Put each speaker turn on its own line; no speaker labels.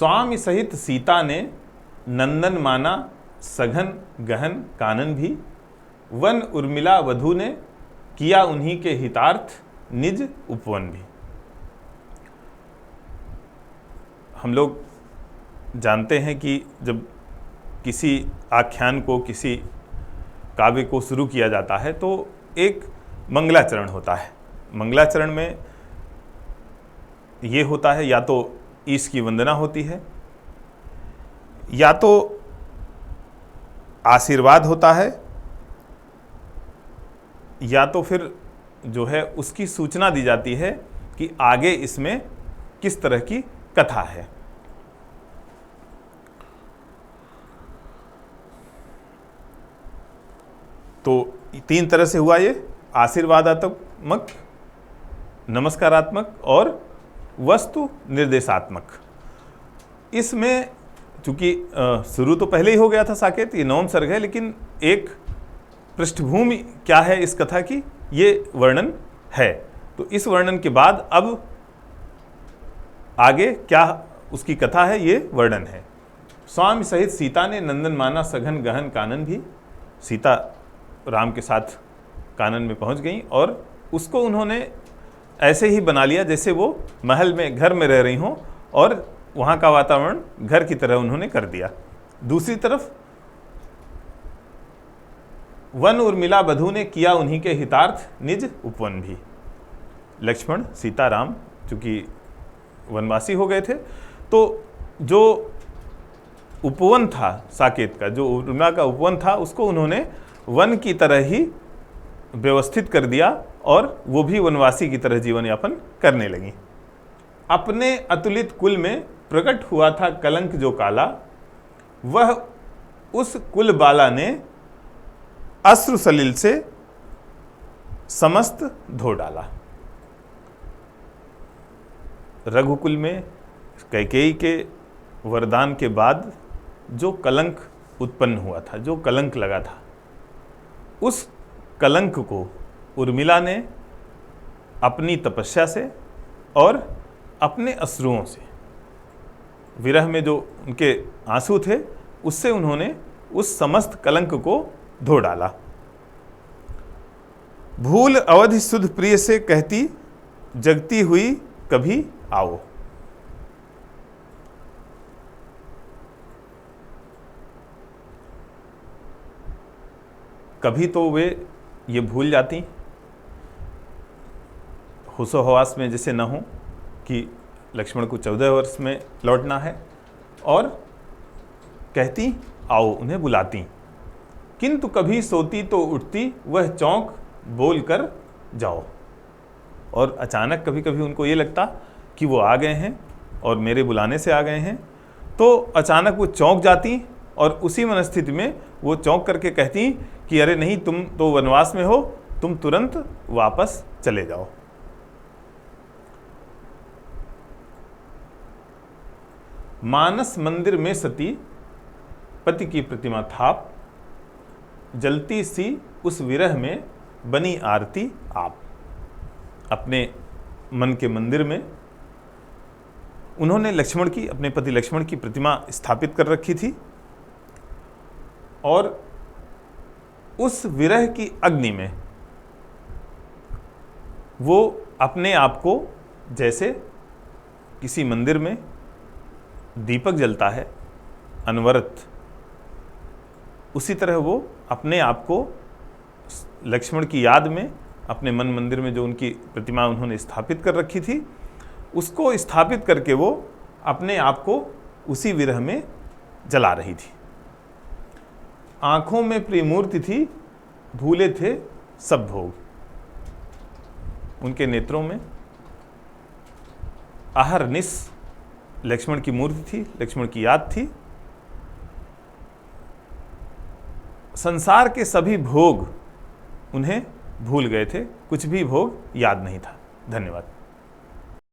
स्वामी सहित सीता ने नंदन माना सघन गहन कानन भी, वन उर्मिला वधु ने किया उन्हीं के हितार्थ निज उपवन भी। हम लोग जानते हैं कि जब किसी आख्यान को, किसी काव्य को शुरू किया जाता है तो एक मंगलाचरण होता है। मंगलाचरण में ये होता है, या तो ईश की वंदना होती है, या तो आशीर्वाद होता है, या तो फिर जो है उसकी सूचना दी जाती है कि आगे इसमें किस तरह की कथा है। तो तीन तरह से हुआ ये, आशीर्वादात्मक, नमस्कारात्मक और वस्तु निर्देशात्मक। इसमें चूंकि शुरू तो पहले ही हो गया था साकेत, ये 9वां सर्ग है, लेकिन एक पृष्ठभूमि क्या है इस कथा की, ये वर्णन है। तो इस वर्णन के बाद अब आगे क्या उसकी कथा है, ये वर्णन है। स्वामी सहित सीता ने नंदन माना सघन गहन कानन भी। सीता राम के साथ कानन में पहुंच गई और उसको उन्होंने ऐसे ही बना लिया जैसे वो महल में, घर में रह रही हों, और वहाँ का वातावरण घर की तरह उन्होंने कर दिया। दूसरी तरफ वन उर्मिला वधु ने किया उन्हीं के हितार्थ निज उपवन भी। लक्ष्मण सीता राम चूंकि वनवासी हो गए थे, तो जो उपवन था साकेत का, जो उर्मिला का उपवन था, उसको उन्होंने वन की तरह ही व्यवस्थित कर दिया और वो भी वनवासी की तरह जीवन यापन करने लगी। अपने अतुलित कुल में प्रकट हुआ था कलंक जो काला, वह उस कुल बाला ने अश्रु सलिल से समस्त धो डाला। रघुकुल में कैकेयी के वरदान के बाद जो कलंक उत्पन्न हुआ था, जो कलंक लगा था, उस कलंक को उर्मिला ने अपनी तपस्या से और अपने अश्रुओं से, विरह में जो उनके आंसू थे, उससे उन्होंने उस समस्त कलंक को धो डाला। भूल अवधि सुध प्रिय से कहती, जगती हुई कभी आओ। कभी तो वे ये भूल जाती, होशो हवास में जैसे न हो कि लक्ष्मण को 14 वर्ष में लौटना है, और कहती आओ, उन्हें बुलाती। किंतु कभी सोती तो उठती वह चौंक बोल कर जाओ। और अचानक कभी कभी उनको ये लगता कि वो आ गए हैं और मेरे बुलाने से आ गए हैं, तो अचानक वो चौंक जाती और उसी मनस्थिति में वो चौंक करके कहती कि अरे नहीं, तुम तो वनवास में हो, तुम तुरंत वापस चले जाओ। मानस मंदिर में सती पति की प्रतिमा थाप, जलती सी उस विरह में बनी आरती आप। अपने मन के मंदिर में उन्होंने लक्ष्मण की, अपने पति लक्ष्मण की प्रतिमा स्थापित कर रखी थी, और उस विरह की अग्नि में वो अपने आप को, जैसे किसी मंदिर में दीपक जलता है अनवरत, उसी तरह वो अपने आप को लक्ष्मण की याद में अपने मन मंदिर में जो उनकी प्रतिमा उन्होंने स्थापित कर रखी थी, उसको स्थापित करके वो अपने आप को उसी विरह में जला रही थी। आंखों में प्रिय मूर्ति थी, भूले थे सब भोग। उनके नेत्रों में अहरनिश लक्ष्मण की मूर्ति थी, लक्ष्मण की याद थी। संसार के सभी भोग उन्हें भूल गए थे, कुछ भी भोग याद नहीं था। धन्यवाद।